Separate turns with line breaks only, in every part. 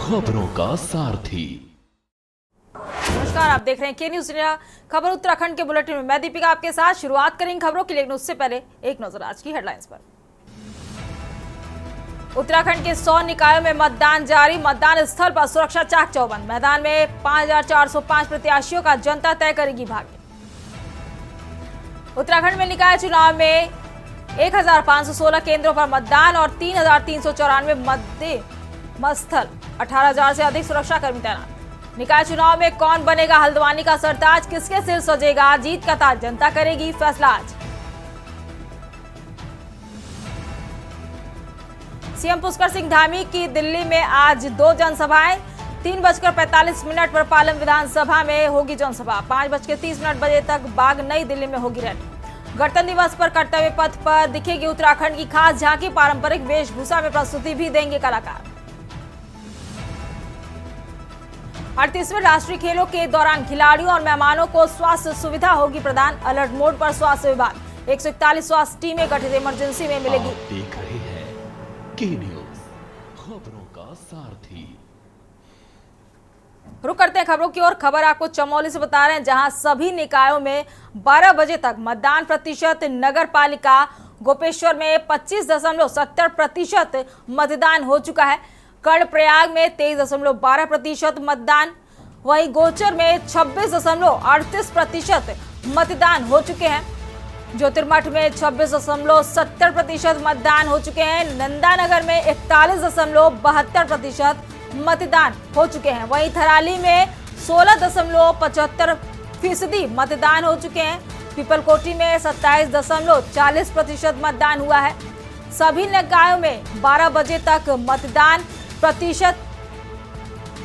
खबरों का सारथी।
नमस्कार, आप देख रहे हैं के न्यूज इंडिया खबर उत्तराखंड के बुलेटिन में मैं दीपिका आपके साथ शुरुआत करेंगे खबरों की, लेकिन उससे पहले एक नजर आज की हेडलाइंस पर। उत्तराखंड के 100 निकायों में मतदान जारी, मतदान स्थल पर सुरक्षा चाक चौबंद, मैदान में 5405 प्रत्याशियों का जनता तय करेगी भाग्य। उत्तराखंड में निकाय चुनाव में 1516 केंद्रों पर मतदान और 3394 मतदेय स्थल, 18000 से अधिक सुरक्षा कर्मी तैनात। निकाय चुनाव में कौन बनेगा हल्द्वानी का सरताज, किसके सिर सजेगा जीत का ताज, जनता करेगी फैसला आज। सीएम पुष्कर सिंह धामी की दिल्ली में आज 2 जनसभाएं, 3:45 पर पालम विधानसभा में होगी जनसभा, 5:30 बजे तक बाग नई दिल्ली में होगी रैली। गणतंत्र दिवस पर कर्तव्य पथ पर दिखेगी उत्तराखंड की खास झांकी, पारंपरिक वेशभूषा में प्रस्तुति भी देंगे कलाकार। 38वें राष्ट्रीय खेलों के दौरान खिलाड़ियों और मेहमानों को स्वास्थ्य सुविधा होगी प्रदान, अलर्ट मोड पर स्वास्थ्य विभाग, 141 स्वास्थ्य टीमें गठित, इमरजेंसी में मिलेगी।
आप देख रहे हैं के न्यूज, खबरों का सारथी।
रुक करते हैं खबरों की ओर। खबर आपको चमोली से बता रहे हैं, जहां सभी निकायों में 12 बजे तक मतदान प्रतिशत। नगर पालिका गोपेश्वर में 25.70% मतदान हो चुका है। कर्णप्रयाग में 23.12% मतदान, वहीं गोचर में 26.38% मतदान हो चुके हैं। ज्योतिर्मठ में 26.70% मतदान हो चुके हैं। नंदानगर में 41.72% मतदान हो चुके हैं। वहीं थराली में 16.75% मतदान हो चुके हैं। पीपलकोटी में 27.40% मतदान हुआ है। सभी निकायों में 12 बजे तक मतदान प्रतिशत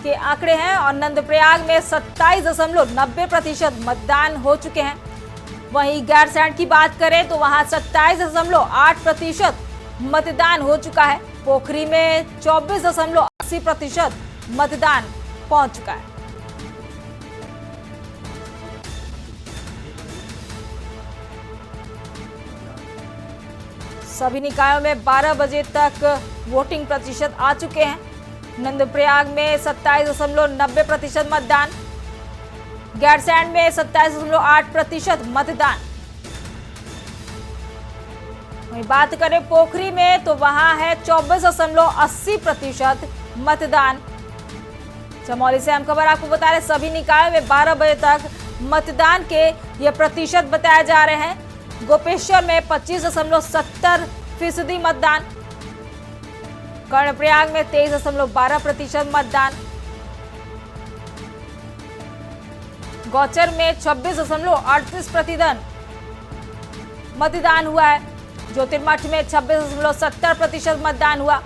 के आंकड़े हैं और नंदप्रयाग में 27.90% मतदान हो चुके हैं। वहीं गैरसैंण की बात करें तो वहां 27.8% मतदान हो चुका है। पोखरी में 24.80% मतदान पहुंच चुका है। सभी निकायों में 12 बजे तक वोटिंग प्रतिशत आ चुके हैं। नंदप्रयाग में 27.90% मतदान, गैरसैंण में 27.8% मतदान। वहीं बात करें पोखरी में तो वहां है 24.80% मतदान। चमोली से हम खबर आपको बता रहे, सभी निकायों में 12 बजे तक मतदान के ये प्रतिशत बताए जा रहे हैं। गोपेश्वर में 25.70% मतदान, कर्णप्रयाग में 23.12% मतदान, गौचर में 26.38% मतदान हुआ है। ज्योतिर्मठ में 26.70% मतदान हुआ।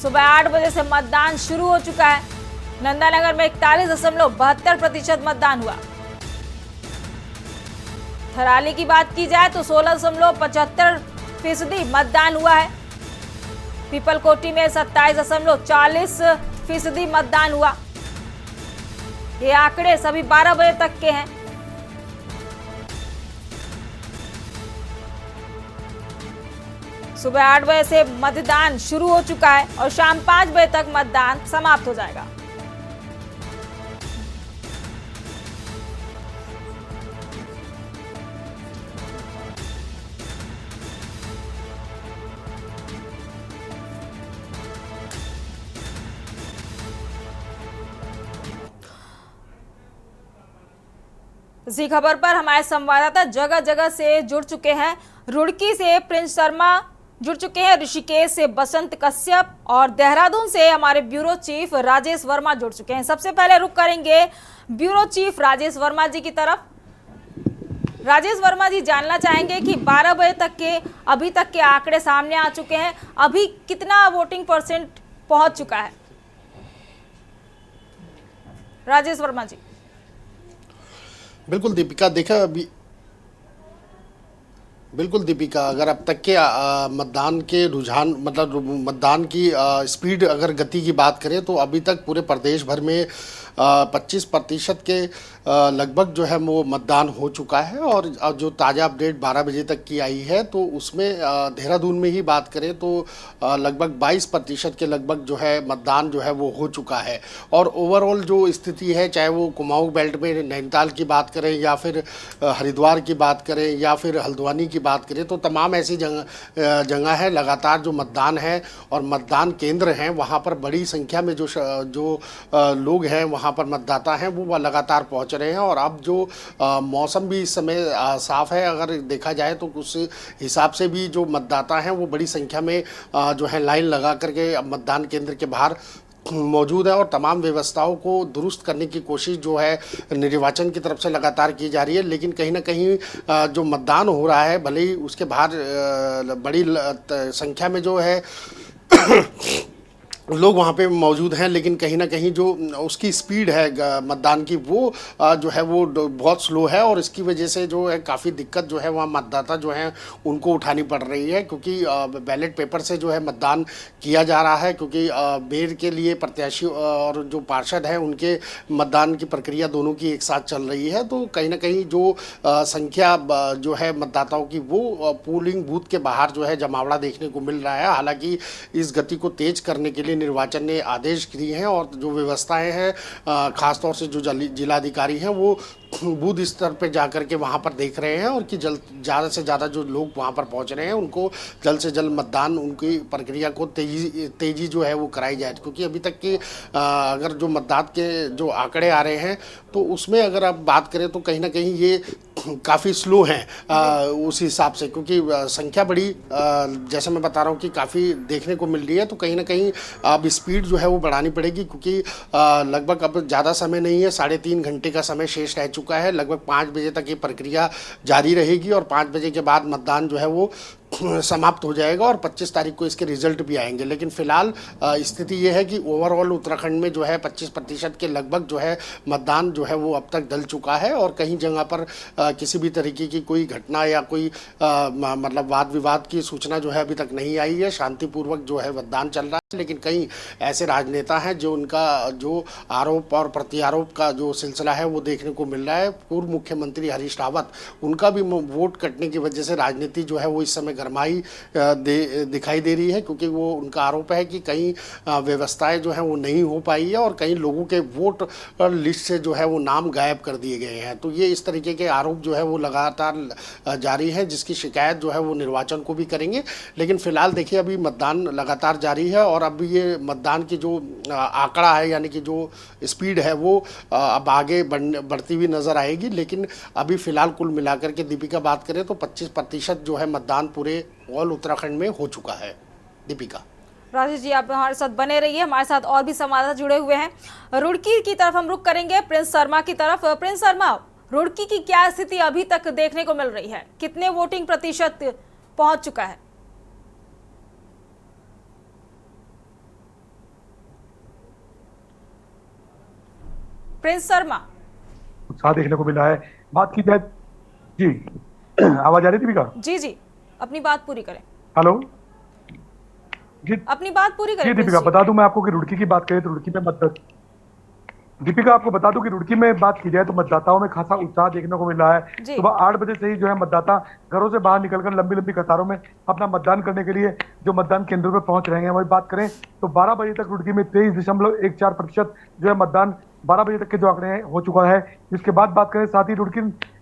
सुबह 8 बजे से मतदान शुरू हो चुका है। नंदानगर में 41.72% मतदान हुआ। थराली की बात की जाए तो 16.75% मतदान हुआ है। पीपलकोटी में 27.40% मतदान हुआ। ये आंकड़े सभी 12 बजे तक के हैं। सुबह 8 बजे से मतदान शुरू हो चुका है और शाम 5 बजे तक मतदान समाप्त हो जाएगा। इसी खबर पर हमारे संवाददाता जगह जगह से जुड़ चुके हैं। रुड़की से प्रिंस शर्मा जुड़ चुके हैं, ऋषिकेश से बसंत कश्यप और देहरादून से हमारे ब्यूरो चीफ राजेश वर्मा जुड़ चुके हैं। सबसे पहले रुक करेंगे ब्यूरो चीफ राजेश वर्मा जी की तरफ। राजेश वर्मा जी, जानना चाहेंगे कि 12 बजे तक के अभी तक के आंकड़े सामने आ चुके हैं, अभी कितना वोटिंग परसेंट पहुंच चुका है? राजेश वर्मा जी।
बिल्कुल दीपिका, देखा अभी बिल्कुल दीपिका, अगर अब तक के मतदान के रुझान मतलब मतदान की स्पीड अगर गति की बात करें तो अभी तक पूरे प्रदेश भर में 25% के लगभग जो है वो मतदान हो चुका है। और जो ताज़ा अपडेट 12 बजे तक की आई है तो उसमें देहरादून में ही बात करें तो लगभग 22% के लगभग जो है मतदान जो है वो हो चुका है। और ओवरऑल जो स्थिति है, चाहे वो कुमाऊं बेल्ट में नैनीताल की बात करें या फिर हरिद्वार की बात करें या फिर हल्द्वानी की बात करें, तो तमाम ऐसी जगह है लगातार जो मतदान है और मतदान केंद्र हैं वहाँ पर बड़ी संख्या में जो लोग हैं वहाँ पर मतदाता हैं वो लगातार पहुँच रहे हैं। और अब जो मौसम भी इस समय साफ है, अगर देखा जाए तो उस हिसाब से भी जो मतदाता हैं वो बड़ी संख्या में जो है लाइन लगा करके मतदान केंद्र के बाहर मौजूद है। और तमाम व्यवस्थाओं को दुरुस्त करने की कोशिश जो है निर्वाचन की तरफ से लगातार की जा रही है। लेकिन कहीं ना कहीं जो मतदान हो रहा है, भले ही उसके बाहर बड़ी संख्या में जो है लोग वहाँ पे मौजूद हैं, लेकिन कहीं ना कहीं जो उसकी स्पीड है मतदान की वो जो है वो बहुत स्लो है। और इसकी वजह से जो है काफ़ी दिक्कत जो है वहाँ मतदाता जो है उनको उठानी पड़ रही है, क्योंकि बैलेट पेपर से जो है मतदान किया जा रहा है। क्योंकि मेयर के लिए प्रत्याशी और जो पार्षद हैं उनके मतदान की प्रक्रिया दोनों की एक साथ चल रही है। तो कहीं ना कहीं जो संख्या जो है मतदाताओं की वो पोलिंग बूथ के बाहर जो है जमावड़ा देखने को मिल रहा है। हालांकि इस गति को तेज करने के लिए निर्वाचन ने आदेश दिए हैं और जो व्यवस्थाएं हैं खासतौर से जो जिलाधिकारी हैं वो बूथ स्तर पे जाकर के वहाँ पर देख रहे हैं और कि ज़्यादा से ज़्यादा जो लोग वहाँ पर पहुँच रहे हैं उनको जल्द से जल्द मतदान उनकी प्रक्रिया को तेज़ी जो है वो कराई जाए। क्योंकि अभी तक की अगर जो मतदान के जो आंकड़े आ रहे हैं तो उसमें अगर आप बात करें तो कहीं ना कहीं ये काफ़ी स्लो हैं उस हिसाब से, क्योंकि संख्या बड़ी जैसे मैं बता रहा हूँ कि काफ़ी देखने को मिल रही है। तो कहीं ना कहीं अब स्पीड जो है वो बढ़ानी पड़ेगी, क्योंकि लगभग अब ज़्यादा समय नहीं है, 3.5 घंटे का समय शेष रह चुका है। लगभग 5 बजे तक ये प्रक्रिया जारी रहेगी और 5 बजे के बाद मतदान जो है वो समाप्त हो जाएगा और 25 तारीख को इसके रिजल्ट भी आएंगे। लेकिन फिलहाल स्थिति ये है कि ओवरऑल उत्तराखंड में जो है 25% के लगभग जो है मतदान जो है वो अब तक डल चुका है। और कहीं जगह पर किसी भी तरीके की कोई घटना या कोई मतलब वाद विवाद की सूचना जो है अभी तक नहीं आई है। शांतिपूर्वक जो है मतदान चल रहा है। लेकिन कई ऐसे राजनेता हैं जो उनका जो आरोप और प्रत्यारोप का जो सिलसिला है वो देखने को मिल रहा है। पूर्व मुख्यमंत्री हरीश रावत, उनका भी वोट कटने की वजह से राजनीति जो है वो इस समय गरमाई दिखाई दे रही है, क्योंकि वो उनका आरोप है कि कई व्यवस्थाएं जो हैं वो नहीं हो पाई है और कई लोगों के वोट लिस्ट से जो है वो नाम गायब कर दिए गए हैं। तो ये इस तरीके के आरोप जो है वो लगातार जारी है, जिसकी शिकायत जो है वो निर्वाचन को भी करेंगे। लेकिन फिलहाल देखिए अभी मतदान लगातार जारी है और अब ये मतदान की जो आंकड़ा है यानी कि जो स्पीड है वो अब आगे बढ़ती हुई नजर आएगी। लेकिन अभी फिलहाल कुल मिलाकर के दीपिका बात करें तो 25% जो है मतदान पूरे ऑल उत्तराखंड में हो चुका है। दीपिका।
राजेश जी, आप हमारे साथ बने रहिए। हमारे साथ और भी संवाददाता जुड़े हुए हैं। रुड़की की तरफ हम रुख करेंगे, प्रिंस शर्मा की तरफ। प्रिंस शर्मा, रुड़की की क्या स्थिति अभी तक देखने को मिल रही है? कितने वोटिंग प्रतिशत पहुंच चुका है? प्रिंस शर्मा।
उत्साह देखने को मिला है। बात की जाए जी, आवाज आ रही थी दीपिका?
जी जी, अपनी बात पूरी करें।
हेलो जी,
अपनी बात पूरी करें।
जी दीपिका, बता दूं मैं आपको कि रुड़की की बात करें तो रुड़की में दीपिका आपको बता दूं कि रुड़की में बात की जाए तो मतदाताओं में खासा उत्साह देखने को मिल रहा है। सुबह 8 बजे से ही जो है मतदाता घरों से बाहर निकलकर लंबी लंबी कतारों में अपना मतदान करने के लिए जो मतदान केंद्रों पर पहुंच रहे हैं। वही बात करें तो 12 बजे तक रुड़की में 23.14% जो है मतदान 12 बजे तक के जो आंकड़े हैं हो चुका है। इसके बाद बात करें साथ ही रुड़की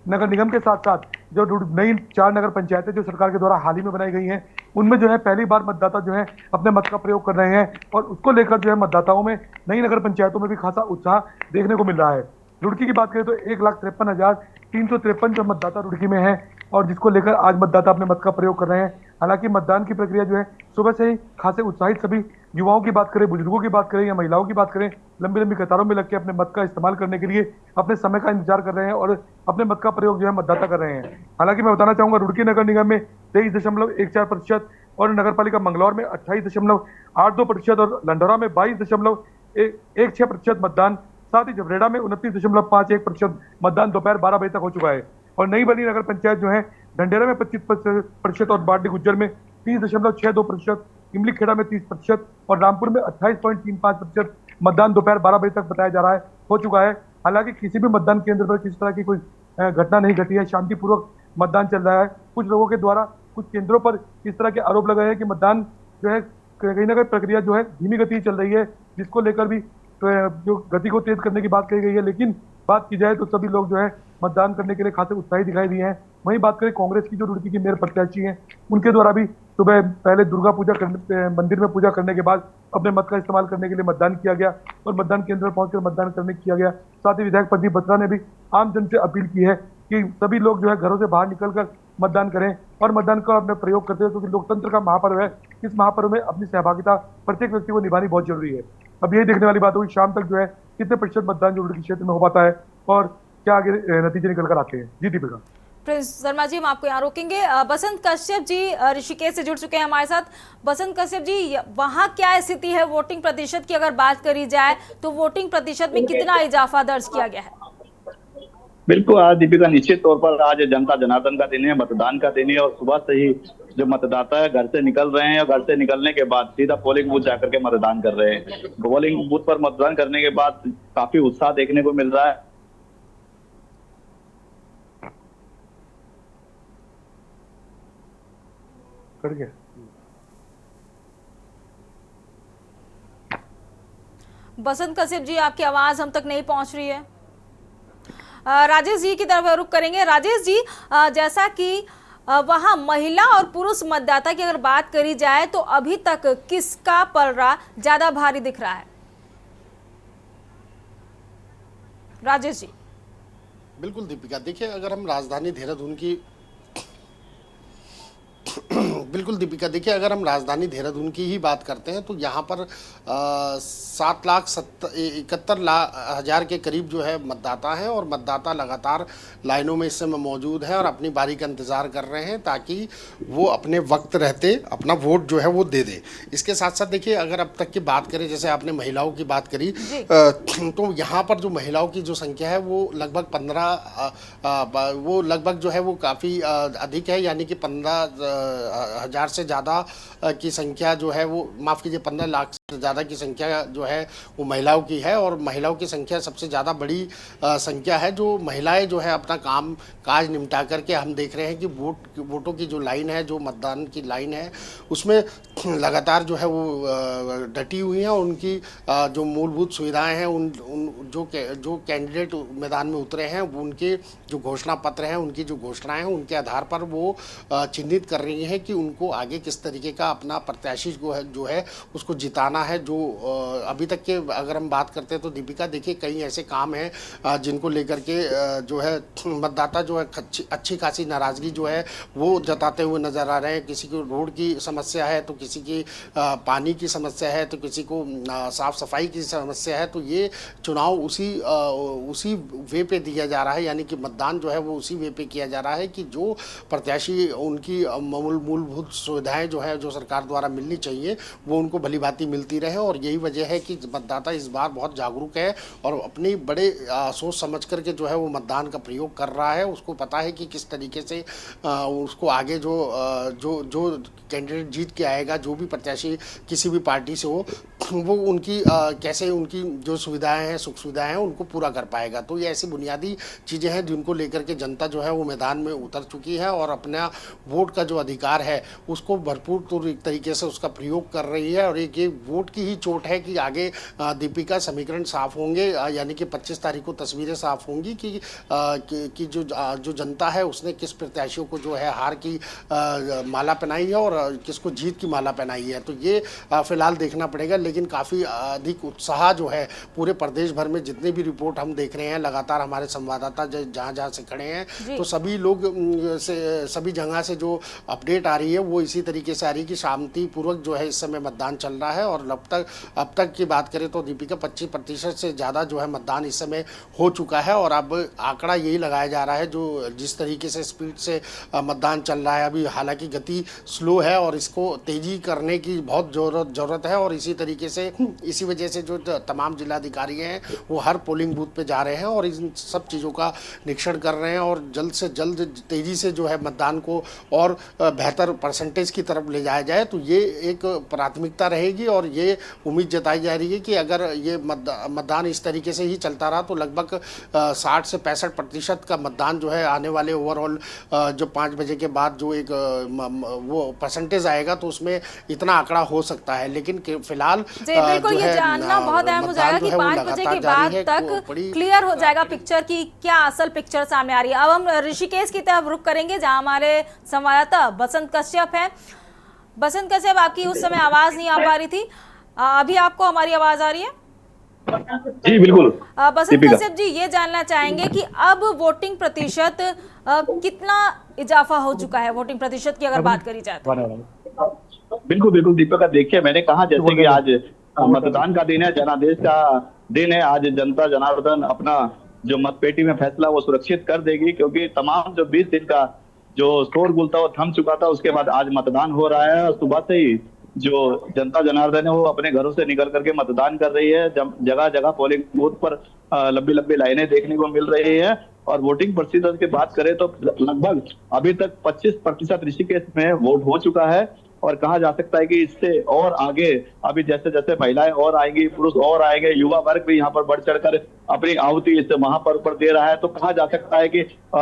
नगर निगम के साथ साथ जो नई 4 नगर पंचायतें जो सरकार के द्वारा हाल ही में बनाई गई हैं उनमें जो है पहली बार मतदाता जो है अपने मत का प्रयोग कर रहे हैं और उसको लेकर जो है मतदाताओं में नई नगर पंचायतों में भी खासा उत्साह देखने को मिल रहा है। रुड़की की बात करें तो 1,53,353 जो मतदाता रुड़की में है और जिसको लेकर आज मतदाता अपने मत का प्रयोग कर रहे हैं। हालांकि मतदान की प्रक्रिया जो है सुबह से ही खासे उत्साहित सभी युवाओं की बात करें, बुजुर्गों की बात करें या महिलाओं की बात करें, लंबी लंबी कतारों में लग के अपने मत का इस्तेमाल करने के लिए अपने समय का इंतजार कर रहे हैं और अपने मत का प्रयोग जो है मतदाता कर रहे हैं। हालांकि मैं बताना चाहूंगा रुड़की नगर निगम में 23.14% और नगर पालिका मंगलौर में 28.82% और लंडौरा में 22.16% मतदान, साथ ही जबरेड़ा में 29.51% मतदान दोपहर 12 बजे तक हो चुका है। और नई बनी नगर पंचायत जो है ढंढेरा में 25% और बाडी गुज्जर में 30.62%, इमली खेड़ा में 30% और रामपुर में 28.35% मतदान दोपहर 12 बजे तक बताया जा रहा है हो चुका है। हालांकि किसी भी मतदान केंद्र पर किसी तरह की कोई घटना नहीं घटी है, शांतिपूर्वक मतदान चल रहा है। कुछ लोगों के द्वारा कुछ केंद्रों पर इस तरह के आरोप लगाए हैं कि मतदान जो है कहीं ना कहीं प्रक्रिया जो है धीमी गति चल रही है, जिसको लेकर भी जो गति को तेज करने की बात कही गई है। लेकिन बात की जाए तो सभी लोग जो है मतदान करने के लिए खासे उत्साही दिखाई दिए हैं। वहीं बात करें कांग्रेस की जो रुड़की की मेयर प्रत्याशी हैं, उनके द्वारा भी सुबह पहले दुर्गा पूजा करने मंदिर में पूजा करने के बाद अपने मत का इस्तेमाल करने के लिए मतदान किया गया और मतदान केंद्र पर पहुंचकर मतदान करने किया गया। साथ ही विधायक प्रदीप बत्रा ने भी आम जन से अपील की है कि सभी लोग जो है घरों से बाहर निकलकर मतदान करें और मतदान का अपने प्रयोग करते हैं, क्योंकि लोकतंत्र का महापर्व है। इस महापर्व में अपनी सहभागिता प्रत्येक व्यक्ति को निभानी बहुत जरूरी है। अब यही देखने वाली बात होगी शाम तक जो है कितने प्रतिशत मतदान जो रुड़की क्षेत्र में हो पाता है और क्या आगे नतीजे निकल कर आते हैं। जी दीपिका।
प्रिंस शर्मा जी, हम आपको यहाँ रोकेंगे। बसंत कश्यप जी ऋषिकेश से जुड़ चुके हैं हमारे साथ। बसंत कश्यप जी, वहाँ क्या स्थिति है वोटिंग प्रतिशत की? अगर बात करी जाए तो वोटिंग प्रतिशत में कितना इजाफा दर्ज किया गया है?
बिल्कुल आज दीपिका, निश्चित तौर पर आज जनता जनार्दन का दिन है, मतदान का दिन है और सुबह से ही जो मतदाता है घर से निकल रहे हैं और घर से निकलने के बाद सीधा पोलिंग बूथ जाकर के मतदान कर रहे हैं। पोलिंग बूथ पर मतदान करने के बाद काफी उत्साह देखने को मिल रहा है।
कर गया।
बसंत कश्यप जी, आपकी आवाज हम तक नहीं पहुंच रही है। राजेश जी की तरफ रुख करेंगे। राजेश जी, जैसा कि वहां महिला और पुरुष मतदाता की अगर बात करी जाए तो अभी तक किसका पलड़ा ज्यादा भारी दिख रहा है? राजेश जी।
बिल्कुल दीपिका, देखिए अगर हम राजधानी देहरादून की बिल्कुल दीपिका, देखिए अगर हम राजधानी देहरादून की ही बात करते हैं तो यहाँ पर 7,71,000 के करीब जो है मतदाता हैं और मतदाता लगातार लाइनों में इस समय मौजूद हैं और अपनी बारी का इंतज़ार कर रहे हैं ताकि वो अपने वक्त रहते अपना वोट जो है वो दे दे। इसके साथ साथ देखिए अगर अब तक की बात करें, जैसे आपने महिलाओं की बात करी, तो यहाँ पर जो महिलाओं की जो संख्या है वो लगभग 15 वो लगभग जो है वो काफ़ी अधिक है, यानी कि 15,000 से ज़्यादा की संख्या जो है वो, माफ़ कीजिए 15 लाख से ज़्यादा की संख्या जो है वो महिलाओं की है। और महिलाओं की संख्या सबसे ज़्यादा बड़ी संख्या है। जो महिलाएं जो है अपना काम काज निपटा करके, हम देख रहे हैं कि वोटों की जो लाइन है, जो मतदान की लाइन है, उसमें लगातार जो है वो डटी हुई हैं और उनकी जो मूलभूत सुविधाएं हैं, जो कैंडिडेट मैदान में उतरे हैं उनके जो घोषणा पत्र हैं, उनकी जो घोषणाएं हैं, उनके आधार पर वो चिन्हित कर रही हैं कि उनको आगे किस तरीके का अपना प्रत्याशी जो है उसको जिताना है। जो अभी तक के अगर हम बात करते हैं तो दीपिका, देखिए कई ऐसे काम हैं जिनको लेकर के जो है मतदाता जो है अच्छी खासी नाराज़गी जो है वो जताते हुए नज़र आ रहे हैं। किसी को रोड की समस्या है तो किसी की पानी की समस्या है तो किसी को साफ़ सफाई की समस्या है। तो ये चुनाव उसी वे पे दिया जा रहा है, यानी कि मतदान जो है वो उसी वे पे किया जा रहा है कि जो प्रत्याशी उनकी मूलभूत सुविधाएं जो है जो सरकार द्वारा मिलनी चाहिए वो उनको भली भांति मिलती रहे। और यही वजह है कि मतदाता इस बार बहुत जागरूक है और अपनी बड़े सोच समझ करके जो है वो मतदान का प्रयोग कर रहा है। उसको पता है कि किस तरीके से उसको आगे जो कैंडिडेट जीत के आएगा, जो भी प्रत्याशी किसी भी पार्टी से हो, वो उनकी कैसे उनकी जो सुविधाएं हैं, सुख सुविधाएं हैं, उनको पूरा कर पाएगा। तो ये ऐसी बुनियादी चीज़ें हैं जिनको लेकर के जनता जो है वो मैदान में उतर चुकी है और अपना वोट का जो अधिकार है उसको भरपूर तरीके से उसका प्रयोग कर रही है। और ये वोट की ही चोट है कि आगे दीपिका समीकरण साफ होंगे, यानी कि 25 तारीख को तस्वीरें साफ होंगी कि जो जनता है उसने किस प्रत्याशियों को जो है हार की माला पहनाई है और किसको जीत की माला पहनाई है। तो ये फिलहाल देखना पड़ेगा, लेकिन काफ़ी अधिक उत्साह जो है पूरे प्रदेश भर में जितने भी रिपोर्ट हम देख रहे हैं, लगातार हमारे संवाददाता जहाँ से खड़े हैं तो सभी लोग से सभी जगह से जो अपडेट आ रही है वो इसी तरीके से आ रही है कि शांतिपूर्वक जो है इस समय मतदान चल रहा है। और अब तक की बात करें तो दीपिका 25% से ज़्यादा जो है मतदान इस समय हो चुका है। और अब आंकड़ा यही लगाया जा रहा है जो जिस तरीके से स्पीड से मतदान चल रहा है अभी, हालांकि गति स्लो है और इसको तेज़ी करने की बहुत ज़रूरत है। और इसी वजह से जो तमाम जिलाधिकारी हैं वो हर पोलिंग बूथ पे जा रहे हैं और इन सब चीज़ों का निरीक्षण कर रहे हैं और जल्द से जल्द तेज़ी से जो है मतदान को और बेहतर परसेंटेज की तरफ ले जाया जाए। तो ये एक प्राथमिकता रहेगी और ये उम्मीद जताई जा रही है कि अगर ये मतदान इस तरीके से ही चलता रहा तो लगभग 60 से 65% का मतदान जो है आने वाले ओवरऑल जो 5 बजे के बाद जो एक वो परसेंटेज आएगा तो उसमें इतना आंकड़ा हो सकता है। लेकिन फिलहाल
बिल्कुल ये जानना बहुत अहम हो जाएगा कि 5 बजे के बाद तक क्लियर हो जाएगा पिक्चर की क्या असल पिक्चर सामने आ रही है। अब हम ऋषिकेश की तरफ रुख करेंगे जहां हमारे संवाददाता बसंत कश्यप हैं। बसंत कश्यप, आपकी उस समय आवाज नहीं आ पा रही थी, अभी आपको हमारी आवाज आ रही है?
जी बिल्कुल।
बसंत कश्यप जी, ये जानना चाहेंगे कि अब वोटिंग प्रतिशत कितना इजाफा हो चुका है, वोटिंग प्रतिशत की अगर बात करी जाए तो?
बिल्कुल बिल्कुल दीपिका, देखिए मैंने कहा जैसे कि आज मतदान का दिन है, जनादेश का दिन है। आज जनता जनार्दन अपना जो मतपेटी में फैसला वो सुरक्षित कर देगी, क्योंकि तमाम जो 20 दिन का जो शोरगुल था वो थम चुका था। उसके बाद आज मतदान हो रहा है और सुबह से ही जो जनता जनार्दन है वो अपने घरों से निकल करके मतदान कर रही है। जगह जगह पोलिंग बूथ पर लंबी लंबी लाइनें देखने को मिल रही है। और वोटिंग प्रतिशत की बात करें तो लगभग अभी तक 25% ऋषिकेश में वोट हो चुका है। और कहा जा सकता है कि इससे और आगे अभी जैसे जैसे महिलाएं और आएंगी, पुरुष और आएंगे, युवा वर्ग भी यहाँ पर बढ़ चढ़कर अपनी आहुति इस महापर्व पर दे रहा है। तो कहा जा सकता है कि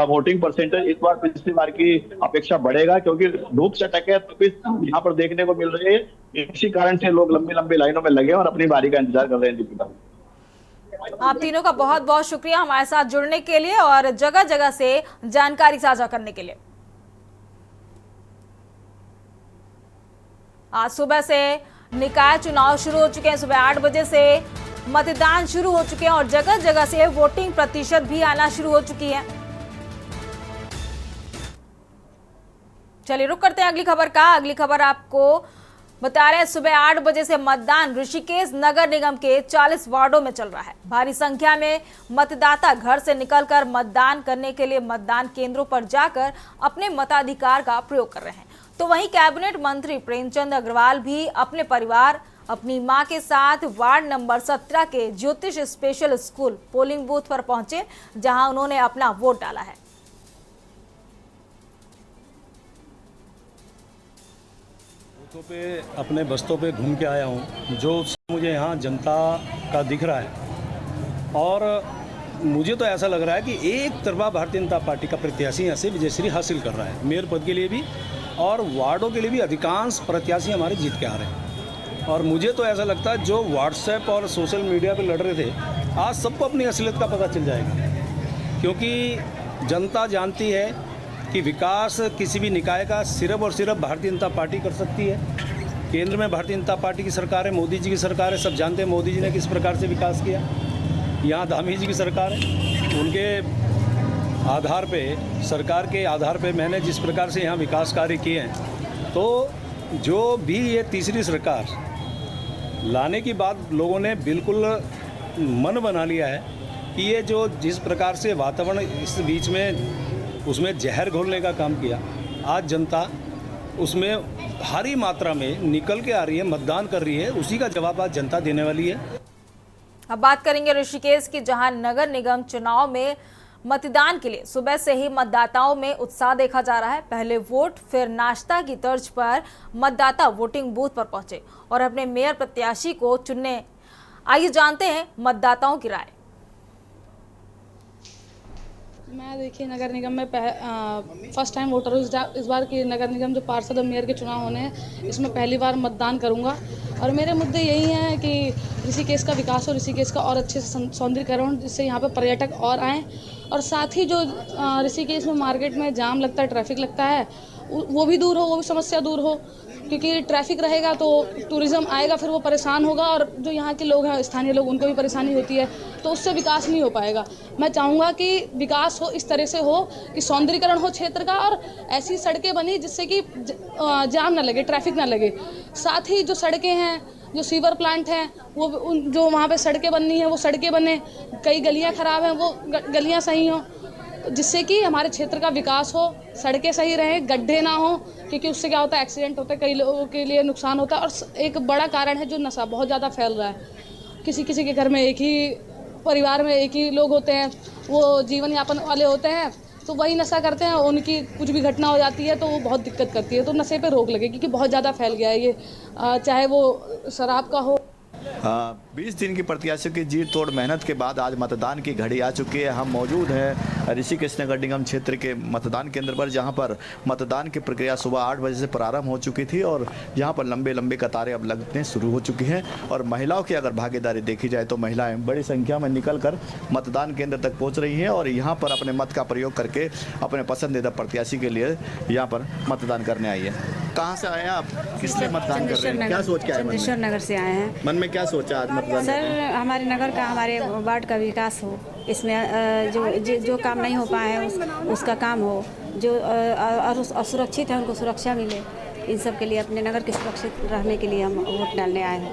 वोटिंग परसेंटेज इस बार पिछली बार की अपेक्षा बढ़ेगा, क्योंकि धूप चटक है तो यहाँ पर देखने को मिल रही है। इसी कारण से लोग लंबी लंबी लाइनों में लगे और अपनी बारी का इंतजार कर रहे हैं। दीपिका,
आप तीनों का बहुत बहुत शुक्रिया हमारे साथ जुड़ने के लिए और जगह जगह से जानकारी साझा करने के लिए। आज सुबह से निकाय चुनाव शुरू हो चुके हैं, सुबह 8 बजे से मतदान शुरू हो चुके हैं और जगह जगह से वोटिंग प्रतिशत भी आना शुरू हो चुकी है। चलिए रुक करते हैं अगली खबर का। अगली खबर आपको बता रहे हैं सुबह 8 बजे से मतदान ऋषिकेश नगर निगम के 40 वार्डों में चल रहा है। भारी संख्या में मतदाता घर से निकलकर मतदान करने के लिए मतदान केंद्रों पर जाकर अपने मताधिकार का प्रयोग कर रहे हैं। तो वहीं कैबिनेट मंत्री प्रेमचंद अग्रवाल भी अपने परिवार, अपनी मां के साथ वार्ड नंबर 17 के ज्योतिष स्पेशल स्कूल पोलिंग बूथ पर पहुंचे, जहां उन्होंने अपना वोट डाला है।
बूथों पे अपने बस्तों पे घूम के आया हूं, जो मुझे यहाँ जनता का दिख रहा है। और मुझे तो ऐसा लग रहा है कि एक तरफा भारतीय जनता पार्टी का प्रत्याशी यहाँ से विजयश्री हासिल कर रहा है। मेयर पद के लिए भी और वार्डों के लिए भी अधिकांश प्रत्याशी हमारे जीत के आ रहे हैं। और मुझे तो ऐसा लगता है जो व्हाट्सएप और सोशल मीडिया पे लड़ रहे थे, आज सबको अपनी असलियत का पता चल जाएगा। क्योंकि जनता जानती है कि विकास किसी भी निकाय का सिर्फ और सिर्फ भारतीय जनता पार्टी कर सकती है। केंद्र में भारतीय जनता पार्टी की सरकार है, मोदी जी की सरकार है। सब जानते हैं मोदी जी ने किस प्रकार से विकास किया। यहाँ धामी जी की सरकार है, उनके आधार पे, सरकार के आधार पे मैंने जिस प्रकार से यहाँ विकास कार्य किए हैं, तो जो भी ये तीसरी सरकार लाने की बात लोगों ने बिल्कुल मन बना लिया है कि ये जो जिस प्रकार से वातावरण इस बीच में उसमें जहर घोलने का काम किया, आज जनता उसमें भारी मात्रा में निकल के आ रही है, मतदान कर रही है। उसी का जवाब आज जनता देने वाली है।
अब बात करेंगे ऋषिकेश की, जहां नगर निगम चुनाव में मतदान के लिए सुबह से ही मतदाताओं में उत्साह देखा जा रहा है। पहले वोट फिर नाश्ता की तर्ज पर मतदाता वोटिंग बूथ पर पहुंचे और अपने मेयर प्रत्याशी को चुनने। आइए जानते हैं मतदाताओं की राय।
मैं देखिए नगर निगम में फर्स्ट टाइम वोटर हूँ। इस बार की नगर निगम जो पार्षद और मेयर के चुनाव होने हैं, इसमें पहली बार मतदान करूँगा। और मेरे मुद्दे यही हैं कि ऋषिकेश का विकास हो, ऋषिकेश का और अच्छे से सौंदर्यीकरण, जिससे यहाँ पे पर्यटक और आएँ। और साथ ही जो ऋषिकेश में मार्केट में जाम लगता है, ट्रैफिक लगता है, वो भी दूर हो, वो भी समस्या दूर हो। क्योंकि ट्रैफिक रहेगा तो टूरिज़्म आएगा, फिर वो परेशान होगा और जो यहाँ के लोग हैं स्थानीय लोग उनको भी परेशानी होती है, तो उससे विकास नहीं हो पाएगा। मैं चाहूँगा कि विकास हो इस तरह से हो कि सौंदर्यीकरण हो क्षेत्र का और ऐसी सड़कें बनी जिससे कि जाम ना लगे, ट्रैफिक ना लगे। साथ ही जो सड़कें हैं, जो सीवर प्लांट हैं, वो जो वहाँ पे सड़कें बननी हैं वो सड़कें बने। कई गलियाँ ख़राब हैं, वो गलियाँ सही हों, जिससे कि हमारे क्षेत्र का विकास हो, सड़कें सही रहें, गड्ढे ना हो, क्योंकि उससे क्या होता है, एक्सीडेंट होता है, कई लोगों के लिए नुकसान होता है। और एक बड़ा कारण है जो नशा बहुत ज़्यादा फैल रहा है। किसी किसी के घर में एक ही परिवार में एक ही लोग होते हैं, वो जीवन यापन वाले होते हैं, तो वही नशा करते हैं, उनकी कुछ भी घटना हो जाती है तो वो बहुत दिक्कत करती है। तो नशे पे रोक लगे, क्योंकि बहुत ज़्यादा फैल गया है ये, चाहे वो शराब का हो।
20 दिन की प्रत्याशियों की जी तोड़ मेहनत के बाद आज मतदान की घड़ी आ चुकी है। हम मौजूद हैं ऋषिकेश नगर निगम क्षेत्र के मतदान केंद्र पर, जहां पर मतदान की प्रक्रिया सुबह 8 बजे से प्रारंभ हो चुकी थी और यहां पर लंबे लंबे कतारें अब लगने शुरू हो चुकी हैं। और महिलाओं की अगर भागीदारी देखी जाए तो महिलाएं बड़ी संख्या में निकल कर मतदान केंद्र तक पहुँच रही हैं और यहाँ पर अपने मत का प्रयोग करके अपने पसंदीदा प्रत्याशी के लिए यहाँ पर मतदान करने आई है। कहाँ से आए हैं आप, किस लिए मतदान कर रहे हैं, क्या सोच के आए?
चंद्रेश्वर नगर से आए हैं।
मन में क्या सोचा आज मतदान?
सर, हमारे नगर का, हमारे वार्ड का विकास हो, इसमें जो काम नहीं हो पाए हैं उसका काम हो, जो असुरक्षित है उनको सुरक्षा मिले, इन सब के लिए, अपने नगर के सुरक्षित रहने के लिए हम वोट डालने आए हैं।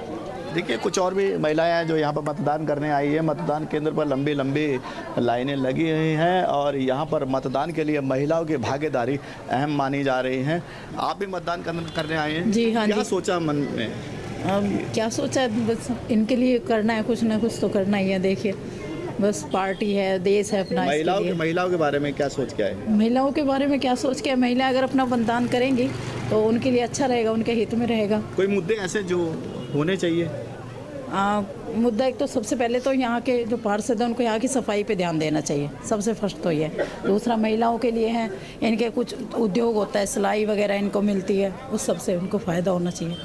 देखिए, कुछ और भी महिलाएं हैं जो यहाँ पर मतदान करने आई है। मतदान केंद्र पर लंबी लंबी लाइनें लगी हुई हैं और यहाँ पर मतदान के लिए महिलाओं की भागीदारी अहम मानी जा रही है। आप भी मतदान करने आए हैं?
जी हाँ।
क्या सोचा मन में?
क्या सोचा है, बस इनके लिए करना है, कुछ ना कुछ तो करना ही है। देखिए, बस पार्टी है, देश है अपना।
महिलाओं के बारे में क्या सोच के आए?
महिलाओं के बारे में क्या सोच के, महिला अगर अपना मतदान करेंगी तो उनके लिए अच्छा रहेगा, उनके हित में रहेगा।
कोई मुद्दे ऐसे जो होने चाहिए?
मुद्दा एक तो सबसे पहले तो यहाँ के जो पार्षद हैं उनको यहाँ की सफाई पे ध्यान देना चाहिए, सबसे फर्स्ट तो ये। दूसरा, महिलाओं के लिए है, इनके कुछ उद्योग होता है, सिलाई वगैरह इनको मिलती है, उस सबसे उनको फ़ायदा होना चाहिए।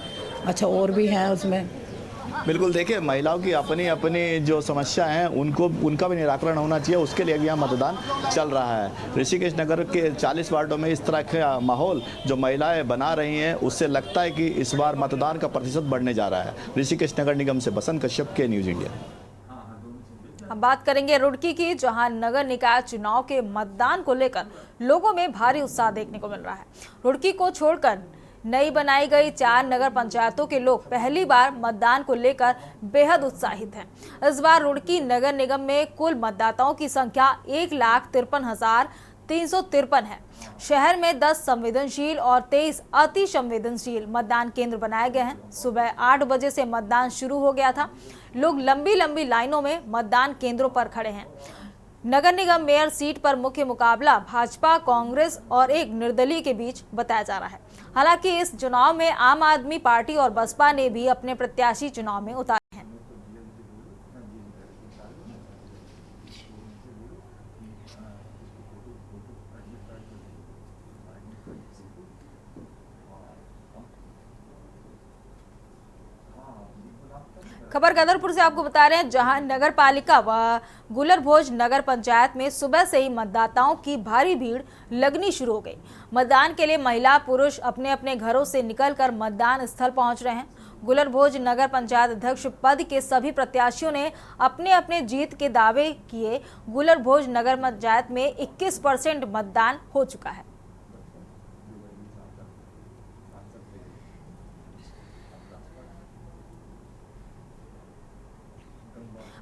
अच्छा, और भी है उसमें।
बिल्कुल, देखिए, महिलाओं की अपनी अपनी जो समस्या हैं उनका भी निराकरण होना चाहिए, उसके लिए भी यहाँ मतदान चल रहा है। ऋषिकेश नगर के 40 वार्डों में इस तरह का माहौल जो महिलाएं बना रही हैं, उससे लगता है कि इस बार मतदान का प्रतिशत बढ़ने जा रहा है। ऋषिकेश नगर निगम से बसंत कश्यप के न्यूज़ इंडिया।
हम बात करेंगे रुड़की की, जहां नगर निकाय चुनाव के मतदान को लेकर लोगों में भारी उत्साह देखने को मिल रहा है। रुड़की को छोड़कर नई बनाई गई 4 नगर पंचायतों के लोग पहली बार मतदान को लेकर बेहद उत्साहित हैं। इस बार रुड़की नगर निगम में कुल मतदाताओं की संख्या 1,53,353 है। शहर में 10 संवेदनशील और 23 अति संवेदनशील मतदान केंद्र बनाए गए हैं। सुबह 8 बजे से मतदान शुरू हो गया था। लोग लंबी लंबी लाइनों में मतदान केंद्रों पर खड़े हैं। नगर निगम मेयर सीट पर मुख्य मुकाबला भाजपा, कांग्रेस और एक निर्दलीय के बीच बताया जा रहा है। हालांकि इस चुनाव में आम आदमी पार्टी और बसपा ने भी अपने प्रत्याशी चुनाव में उतारे हैं। खबर गदरपुर से आपको बता रहे हैं, जहां नगर पालिका व गुलरभोज नगर पंचायत में सुबह से ही मतदाताओं की भारी भीड़ लगनी शुरू हो गई। मतदान के लिए महिला पुरुष अपने अपने घरों से निकलकर मतदान स्थल पहुंच रहे हैं। गुलरभोज नगर पंचायत अध्यक्ष पद के सभी प्रत्याशियों ने अपने अपने जीत के दावे किए। गुलरभोज नगर पंचायत में 21% मतदान हो चुका है।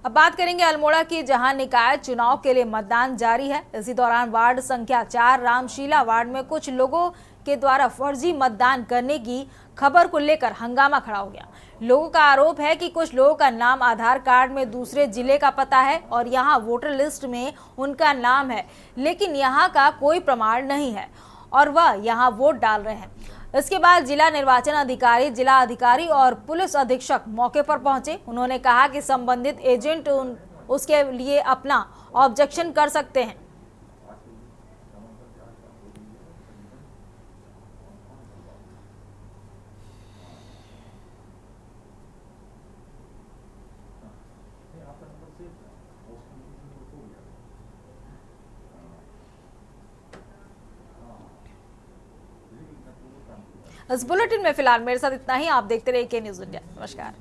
अब बात करेंगे अल्मोड़ा की, जहां निकाय चुनाव के लिए मतदान जारी है। इसी दौरान वार्ड संख्या 4 रामशीला वार्ड में कुछ लोगों के द्वारा फर्जी मतदान करने की खबर को लेकर हंगामा खड़ा हो गया। लोगों का आरोप है कि कुछ लोगों का नाम आधार कार्ड में दूसरे जिले का पता है और यहां वोटर लिस्ट में उनका नाम है, लेकिन यहां का कोई प्रमाण नहीं है और वह यहां वोट डाल रहे हैं। इसके बाद जिला निर्वाचन अधिकारी, जिला अधिकारी और पुलिस अधीक्षक मौके पर पहुंचे। उन्होंने कहा कि संबंधित एजेंट उसके लिए अपना ऑब्जेक्शन कर सकते हैं। इस बुलेटिन में फिलहाल मेरे साथ इतना ही। आप देखते रहिए के न्यूज इंडिया। नमस्कार।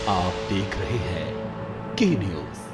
आप देख रहे हैं के न्यूज।